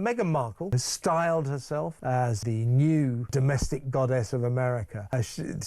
Meghan Markle has styled herself as the new domestic goddess of America.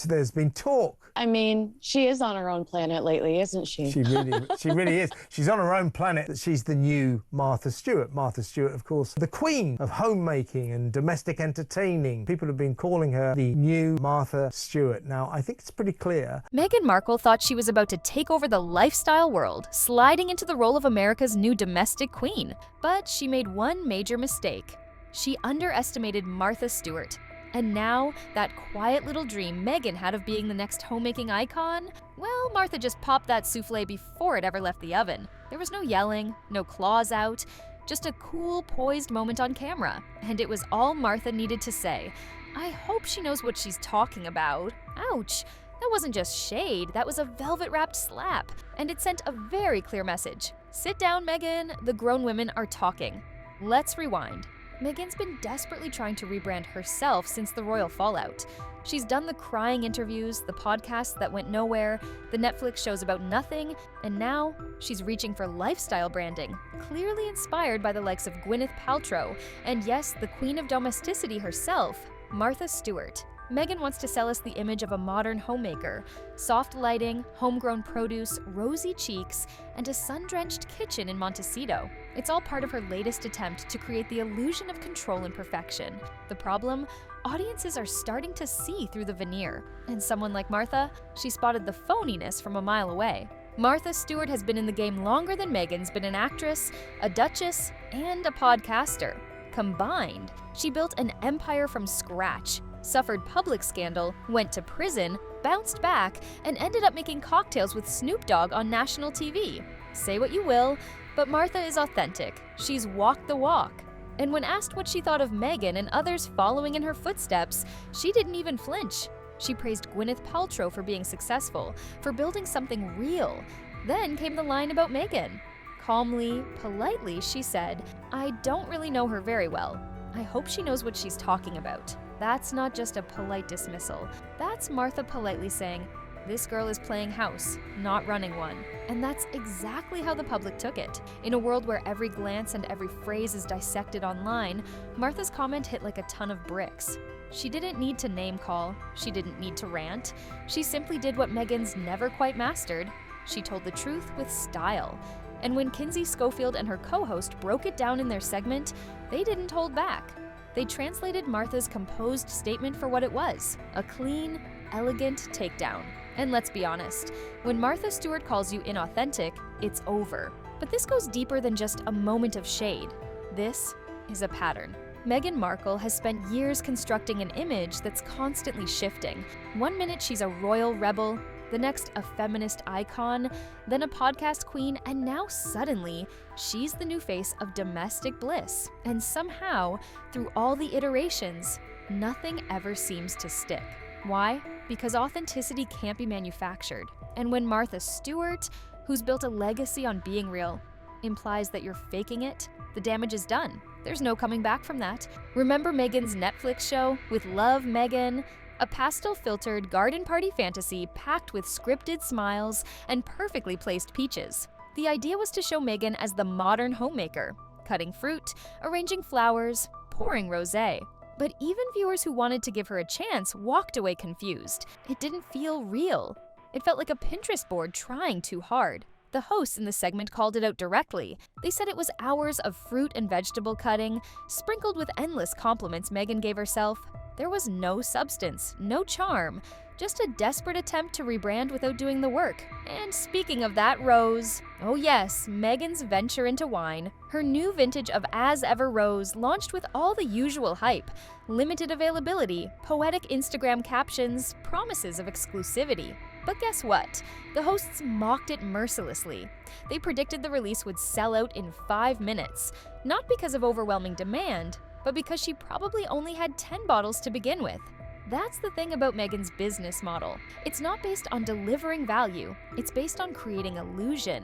There's been talk. I mean, she is on her own planet lately, isn't she? She really is. She's on her own planet. She's the new Martha Stewart. Martha Stewart, of course, the queen of homemaking and domestic entertaining. People have been calling her the new Martha Stewart. Now, I think it's pretty clear. Meghan Markle thought she was about to take over the lifestyle world, sliding into the role of America's new domestic queen. But she made one major mistake. She underestimated Martha Stewart. And now, that quiet little dream Meghan had of being the next homemaking icon, well, Martha just popped that soufflé before it ever left the oven. There was no yelling, no claws out, just a cool, poised moment on camera. And it was all Martha needed to say. I hope she knows what she's talking about. Ouch! That wasn't just shade, that was a velvet-wrapped slap. And it sent a very clear message. Sit down, Meghan, the grown women are talking. Let's rewind. Meghan's been desperately trying to rebrand herself since the royal fallout. She's done the crying interviews, the podcasts that went nowhere, the Netflix shows about nothing, and now she's reaching for lifestyle branding, clearly inspired by the likes of Gwyneth Paltrow, and yes, the queen of domesticity herself, Martha Stewart. Meghan wants to sell us the image of a modern homemaker. Soft lighting, homegrown produce, rosy cheeks, and a sun-drenched kitchen in Montecito. It's all part of her latest attempt to create the illusion of control and perfection. The problem? Audiences are starting to see through the veneer. And someone like Martha, she spotted the phoniness from a mile away. Martha Stewart has been in the game longer than Meghan's been an actress, a duchess, and a podcaster. Combined, she built an empire from scratch, suffered public scandal, went to prison, bounced back, and ended up making cocktails with Snoop Dogg on national TV. Say what you will, but Martha is authentic. She's walked the walk. And when asked what she thought of Meghan and others following in her footsteps, she didn't even flinch. She praised Gwyneth Paltrow for being successful, for building something real. Then came the line about Meghan. Calmly, politely, she said, I don't really know her very well. I hope she knows what she's talking about. That's not just a polite dismissal. That's Martha politely saying, this girl is playing house, not running one. And that's exactly how the public took it. In a world where every glance and every phrase is dissected online, Martha's comment hit like a ton of bricks. She didn't need to name call. She didn't need to rant. She simply did what Meghan's never quite mastered. She told the truth with style. And when Kinsey Schofield and her co-host broke it down in their segment, they didn't hold back. They translated Martha's composed statement for what it was, a clean, elegant takedown. And let's be honest, when Martha Stewart calls you inauthentic, it's over. But this goes deeper than just a moment of shade. This is a pattern. Meghan Markle has spent years constructing an image that's constantly shifting. One minute she's a royal rebel, the next a feminist icon, then a podcast queen, and now suddenly, she's the new face of domestic bliss. And somehow, through all the iterations, nothing ever seems to stick. Why? Because authenticity can't be manufactured. And when Martha Stewart, who's built a legacy on being real, implies that you're faking it, the damage is done. There's no coming back from that. Remember Meghan's Netflix show with Love, Meghan? A pastel-filtered garden party fantasy packed with scripted smiles and perfectly placed peaches. The idea was to show Meghan as the modern homemaker, cutting fruit, arranging flowers, pouring rosé. But even viewers who wanted to give her a chance walked away confused. It didn't feel real. It felt like a Pinterest board trying too hard. The hosts in the segment called it out directly. They said it was hours of fruit and vegetable cutting, sprinkled with endless compliments Meghan gave herself. There was no substance, no charm, just a desperate attempt to rebrand without doing the work. And speaking of that rose, oh yes, Meghan's venture into wine. Her new vintage of As Ever Rose launched with all the usual hype, limited availability, poetic Instagram captions, promises of exclusivity. But guess what? The hosts mocked it mercilessly. They predicted the release would sell out in 5 minutes, not because of overwhelming demand, but because she probably only had 10 bottles to begin with. That's the thing about Meghan's business model. It's not based on delivering value, it's based on creating illusion,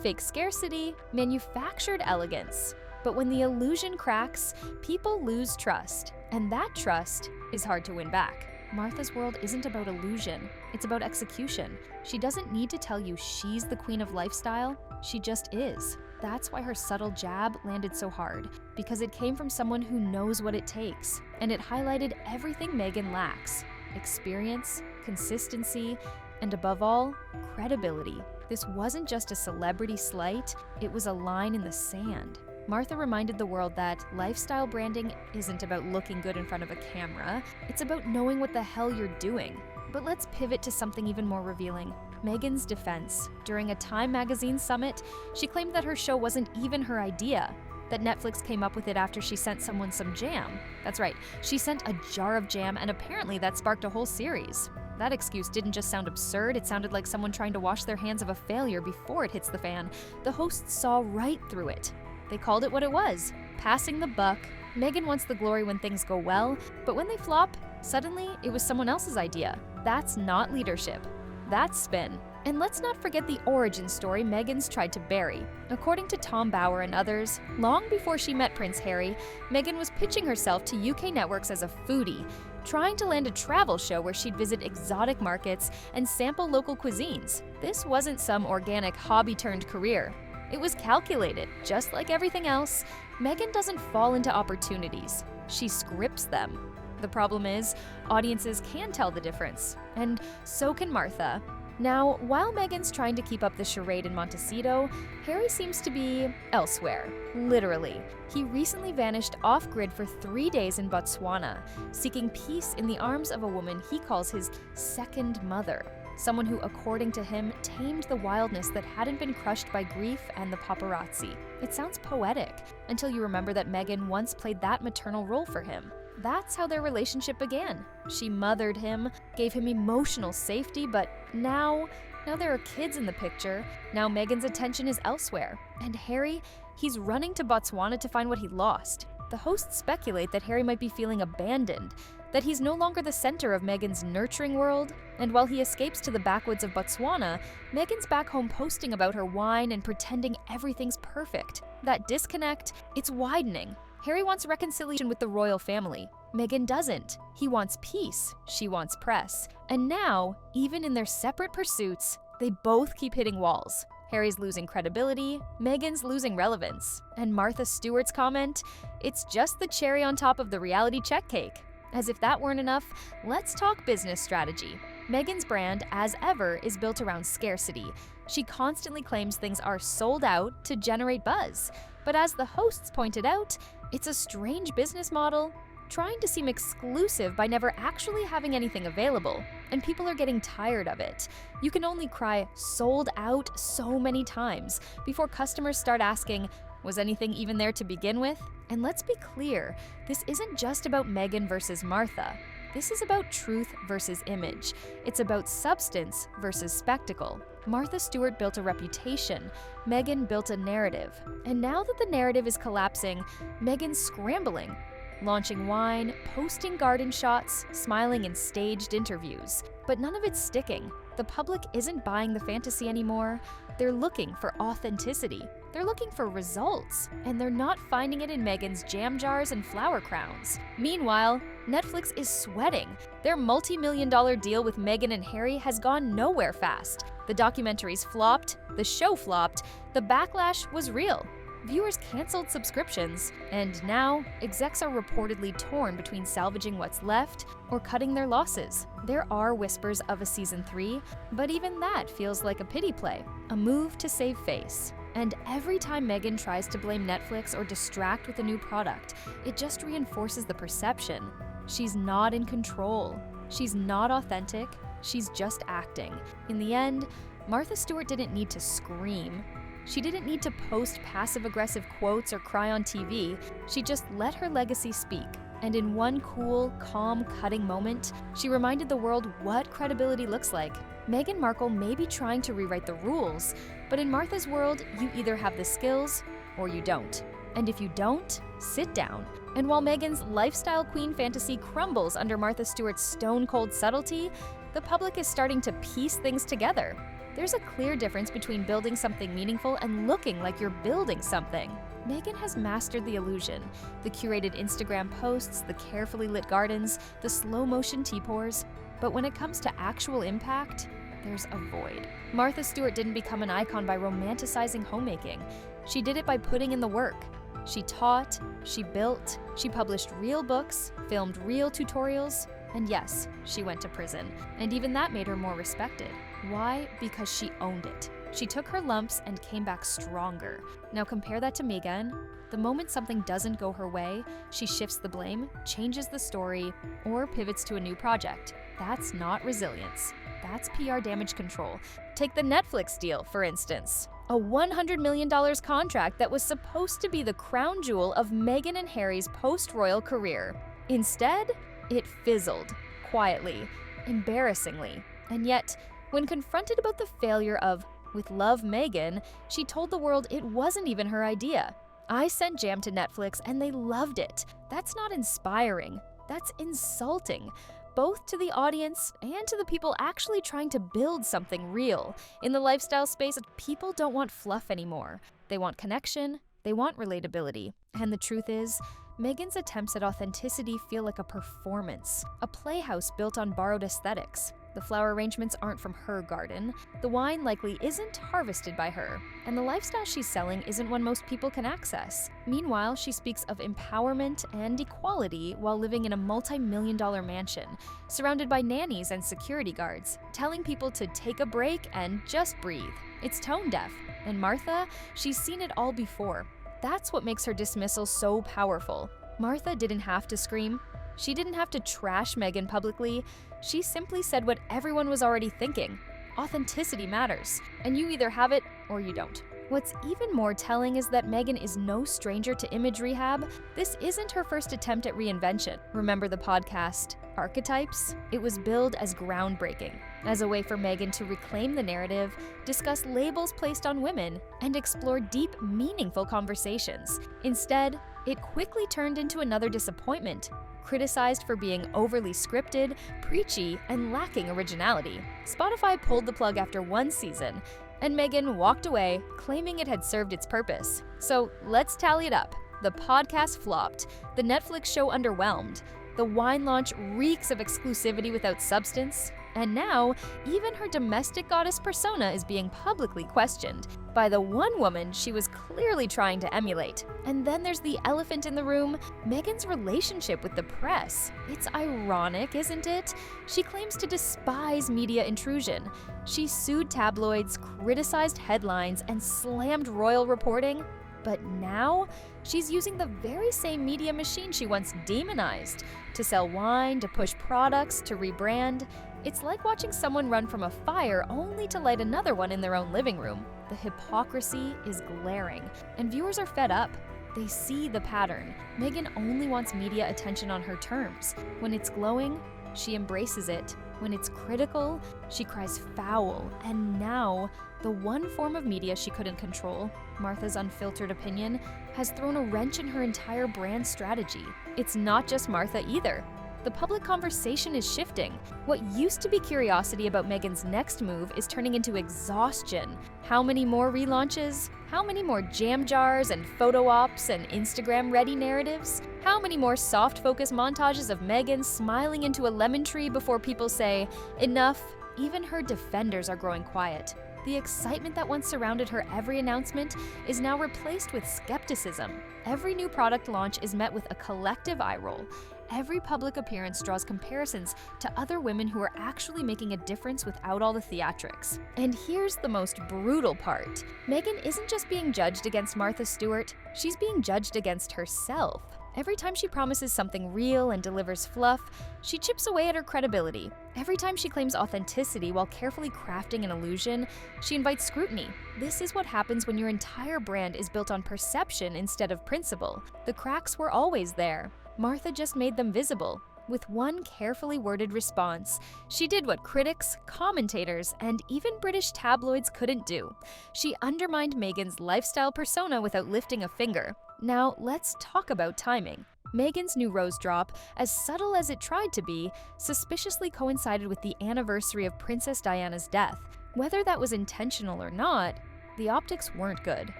fake scarcity, manufactured elegance. But when the illusion cracks, people lose trust, and that trust is hard to win back. Martha's world isn't about illusion, it's about execution. She doesn't need to tell you she's the queen of lifestyle, she just is. That's why her subtle jab landed so hard, because it came from someone who knows what it takes, and it highlighted everything Meghan lacks: experience, consistency, and above all, credibility. This wasn't just a celebrity slight, it was a line in the sand. Martha reminded the world that lifestyle branding isn't about looking good in front of a camera, it's about knowing what the hell you're doing. But let's pivot to something even more revealing: Meghan's defense. During a Time magazine summit, she claimed that her show wasn't even her idea, that Netflix came up with it after she sent someone some jam. That's right, she sent a jar of jam, and apparently that sparked a whole series. That excuse didn't just sound absurd, it sounded like someone trying to wash their hands of a failure before it hits the fan. The hosts saw right through it. They called it what it was: passing the buck. Meghan wants the glory when things go well, but when they flop, suddenly it was someone else's idea. That's not leadership. That's spin. And let's not forget the origin story Meghan's tried to bury. According to Tom Bauer and others, long before she met Prince Harry, Meghan was pitching herself to UK networks as a foodie, trying to land a travel show where she'd visit exotic markets and sample local cuisines. This wasn't some organic hobby-turned-career. It was calculated. Just like everything else, Meghan doesn't fall into opportunities. She scripts them. The problem is, audiences can tell the difference, and so can Martha. Now, while Meghan's trying to keep up the charade in Montecito, Harry seems to be elsewhere, literally. He recently vanished off-grid for 3 days in Botswana, seeking peace in the arms of a woman he calls his second mother, someone who, according to him, tamed the wildness that hadn't been crushed by grief and the paparazzi. It sounds poetic, until you remember that Meghan once played that maternal role for him. That's how their relationship began. She mothered him, gave him emotional safety, but now there are kids in the picture. Now Meghan's attention is elsewhere. And Harry, he's running to Botswana to find what he lost. The hosts speculate that Harry might be feeling abandoned, that he's no longer the center of Meghan's nurturing world, and while he escapes to the backwoods of Botswana, Meghan's back home posting about her wine and pretending everything's perfect. That disconnect, it's widening. Harry wants reconciliation with the royal family. Meghan doesn't. He wants peace. She wants press. And now, even in their separate pursuits, they both keep hitting walls. Harry's losing credibility, Meghan's losing relevance. And Martha Stewart's comment, "It's just the cherry on top of the reality check cake." As if that weren't enough, let's talk business strategy. Meghan's brand, as ever, is built around scarcity. She constantly claims things are sold out to generate buzz. But as the hosts pointed out, it's a strange business model, trying to seem exclusive by never actually having anything available, and people are getting tired of it. You can only cry "sold out" so many times before customers start asking, was anything even there to begin with? And let's be clear, this isn't just about Meghan versus Martha. This is about truth versus image. It's about substance versus spectacle. Martha Stewart built a reputation, Meghan built a narrative. And now that the narrative is collapsing, Meghan's scrambling, launching wine, posting garden shots, smiling in staged interviews. But none of it's sticking. The public isn't buying the fantasy anymore. They're looking for authenticity. They're looking for results. And they're not finding it in Meghan's jam jars and flower crowns. Meanwhile, Netflix is sweating. Their multi-million-dollar deal with Meghan and Harry has gone nowhere fast. The documentaries flopped, the show flopped, the backlash was real. Viewers canceled subscriptions, and now execs are reportedly torn between salvaging what's left or cutting their losses. There are whispers of a season 3, but even that feels like a pity play, a move to save face. And every time Meghan tries to blame Netflix or distract with a new product, it just reinforces the perception. She's not in control. She's not authentic. She's just acting. In the end, Martha Stewart didn't need to scream. She didn't need to post passive-aggressive quotes or cry on TV. She just let her legacy speak. And in one cool, calm, cutting moment, she reminded the world what credibility looks like. Meghan Markle may be trying to rewrite the rules, but in Martha's world, you either have the skills or you don't. And if you don't, sit down. And while Meghan's lifestyle queen fantasy crumbles under Martha Stewart's stone-cold subtlety, the public is starting to piece things together. There's a clear difference between building something meaningful and looking like you're building something. Meghan has mastered the illusion. The curated Instagram posts, the carefully lit gardens, the slow-motion tea pours. But when it comes to actual impact, there's a void. Martha Stewart didn't become an icon by romanticizing homemaking. She did it by putting in the work. She taught, she built, she published real books, filmed real tutorials, and yes, she went to prison. And even that made her more respected. Why? Because she owned it. She took her lumps and came back stronger. Now compare that to Meghan. The moment something doesn't go her way, she shifts the blame, changes the story, or pivots to a new project. That's not resilience. That's PR damage control. Take the Netflix deal, for instance. A $100 million contract that was supposed to be the crown jewel of Meghan and Harry's post-royal career. Instead, it fizzled, quietly, embarrassingly. And yet, when confronted about the failure of With Love, Meghan, she told the world it wasn't even her idea. I sent Jam to Netflix and they loved it. That's not inspiring. That's insulting, both to the audience and to the people actually trying to build something real. In the lifestyle space, people don't want fluff anymore. They want connection, they want relatability. And the truth is, Meghan's attempts at authenticity feel like a performance, a playhouse built on borrowed aesthetics. The flower arrangements aren't from her garden, the wine likely isn't harvested by her, and the lifestyle she's selling isn't one most people can access. Meanwhile, she speaks of empowerment and equality while living in a multi-million-dollar mansion, surrounded by nannies and security guards, telling people to take a break and just breathe. It's tone deaf. And Martha, she's seen it all before. That's what makes her dismissal so powerful. Martha didn't have to scream. She didn't have to trash Meghan publicly. She simply said what everyone was already thinking. Authenticity matters, and you either have it or you don't. What's even more telling is that Meghan is no stranger to image rehab. This isn't her first attempt at reinvention. Remember the podcast, Archetypes? It was billed as groundbreaking, as a way for Meghan to reclaim the narrative, discuss labels placed on women, and explore deep, meaningful conversations. Instead, it quickly turned into another disappointment, criticized for being overly scripted, preachy, and lacking originality. Spotify pulled the plug after one season, and Meghan walked away, claiming it had served its purpose. So let's tally it up. The podcast flopped, the Netflix show underwhelmed, the wine launch reeks of exclusivity without substance, and now, even her domestic goddess persona is being publicly questioned by the one woman she was clearly trying to emulate. And then there's the elephant in the room, Meghan's relationship with the press. It's ironic, isn't it? She claims to despise media intrusion. She sued tabloids, criticized headlines, and slammed royal reporting. But now, she's using the very same media machine she once demonized to sell wine, to push products, to rebrand. It's like watching someone run from a fire only to light another one in their own living room. The hypocrisy is glaring, and viewers are fed up. They see the pattern. Meghan only wants media attention on her terms. When it's glowing, she embraces it. When it's critical, she cries foul. And now, the one form of media she couldn't control, Martha's unfiltered opinion, has thrown a wrench in her entire brand strategy. It's not just Martha either. The public conversation is shifting. What used to be curiosity about Meghan's next move is turning into exhaustion. How many more relaunches? How many more jam jars and photo ops and Instagram-ready narratives? How many more soft-focus montages of Meghan smiling into a lemon tree before people say, enough? Even her defenders are growing quiet. The excitement that once surrounded her every announcement is now replaced with skepticism. Every new product launch is met with a collective eye roll. Every public appearance draws comparisons to other women who are actually making a difference without all the theatrics. And here's the most brutal part. Meghan isn't just being judged against Martha Stewart, she's being judged against herself. Every time she promises something real and delivers fluff, she chips away at her credibility. Every time she claims authenticity while carefully crafting an illusion, she invites scrutiny. This is what happens when your entire brand is built on perception instead of principle. The cracks were always there. Martha just made them visible. With one carefully worded response, she did what critics, commentators, and even British tabloids couldn't do. She undermined Meghan's lifestyle persona without lifting a finger. Now, let's talk about timing. Meghan's new rose drop, as subtle as it tried to be, suspiciously coincided with the anniversary of Princess Diana's death. Whether that was intentional or not, the optics weren't good.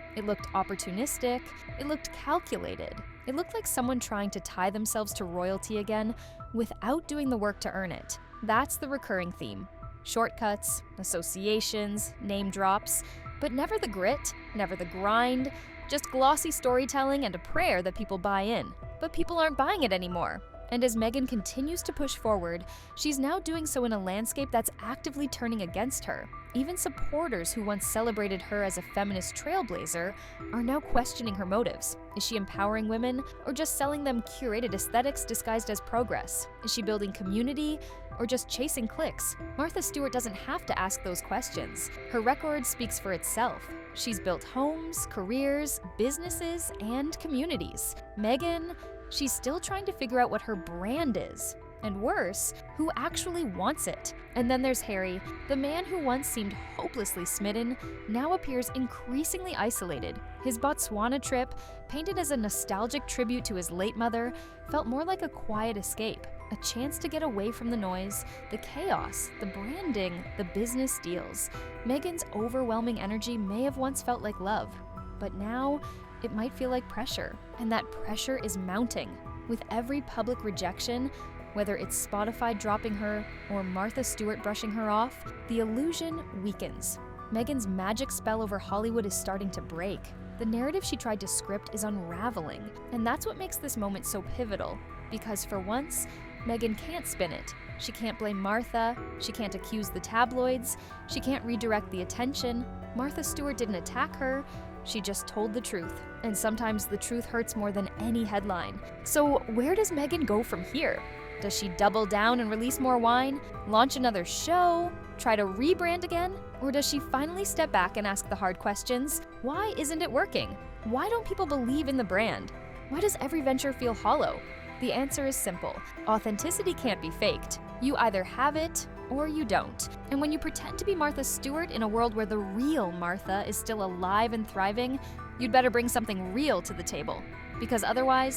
It looked opportunistic, it looked calculated. It looked like someone trying to tie themselves to royalty again without doing the work to earn it. That's the recurring theme. Shortcuts, associations, name drops, but never the grit, never the grind, Just glossy storytelling and a prayer that people buy in. But people aren't buying it anymore. And as Meghan continues to push forward, she's now doing so in a landscape that's actively turning against her. Even supporters who once celebrated her as a feminist trailblazer are now questioning her motives. Is she empowering women, or just selling them curated aesthetics disguised as progress? Is she building community, or just chasing clicks? Martha Stewart doesn't have to ask those questions. Her record speaks for itself. She's built homes, careers, businesses, and communities. Meghan, she's still trying to figure out what her brand is. And worse, who actually wants it. And then there's Harry, the man who once seemed hopelessly smitten, now appears increasingly isolated. His Botswana trip, painted as a nostalgic tribute to his late mother, felt more like a quiet escape, a chance to get away from the noise, the chaos, the branding, the business deals. Meghan's overwhelming energy may have once felt like love, but now it might feel like pressure. And that pressure is mounting. With every public rejection, whether it's Spotify dropping her or Martha Stewart brushing her off, the illusion weakens. Meghan's magic spell over Hollywood is starting to break. The narrative she tried to script is unraveling, and that's what makes this moment so pivotal. Because for once, Meghan can't spin it. She can't blame Martha, she can't accuse the tabloids, she can't redirect the attention. Martha Stewart didn't attack her, she just told the truth. And sometimes the truth hurts more than any headline. So where does Meghan go from here? Does she double down and release more wine? Launch another show? Try to rebrand again? Or does she finally step back and ask the hard questions? Why isn't it working? Why don't people believe in the brand? Why does every venture feel hollow? The answer is simple. Authenticity can't be faked. You either have it or you don't. And when you pretend to be Martha Stewart in a world where the real Martha is still alive and thriving, you'd better bring something real to the table. Because otherwise,